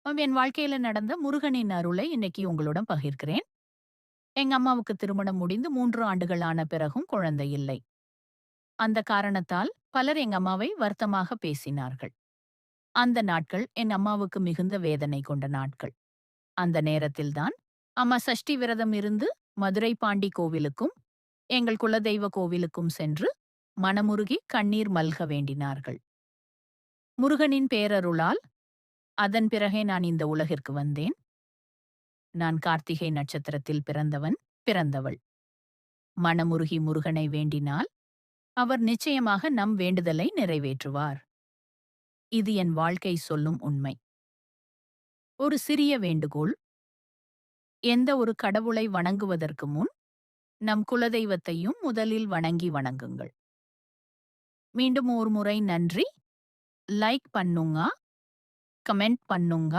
என் வாழ்க்கையில நடந்த முருகனின் அருளை இன்னைக்கு உங்களுடன் பகிர்கிறேன். எங்க அம்மாவுக்கு திருமணம் முடிந்து 3 ஆண்டுகள் ஆன பிறகும் குழந்தை இல்லை. அந்த காரணத்தால் பலர் எங்க அம்மாவை வருத்தமாக பேசினார்கள். அந்த நாட்கள் என் அம்மாவுக்கு மிகுந்த வேதனை கொண்ட நாட்கள். அந்த நேரத்தில்தான் அம்மா சஷ்டி விரதம் இருந்து மதுரை பாண்டி கோவிலுக்கும், எங்கள் குலதெய்வ கோவிலுக்கும் சென்று மனமுருகி கண்ணீர் மல்க வேண்டினார்கள். முருகனின் பேரருளால் அதன் பிறகே நான் இந்த உலகிற்கு வந்தேன். நான் கார்த்திகை நட்சத்திரத்தில் பிறந்தவள். மனமுருகி முருகனை வேண்டினால், அவர் நிச்சயமாக நம் வேண்டுதலை நிறைவேற்றுவார். இது என் வாழ்க்கை சொல்லும் உண்மை. ஒரு சிறிய வேண்டுகோள். எந்த ஒரு கடவுளை வணங்குவதற்கு முன், நம் குலதெய்வத்தையும் முதலில் வணங்குங்கள். மீண்டும் ஒரு முறை நன்றி. லைக் பண்ணுங்க, கமெண்ட் பண்ணுங்க.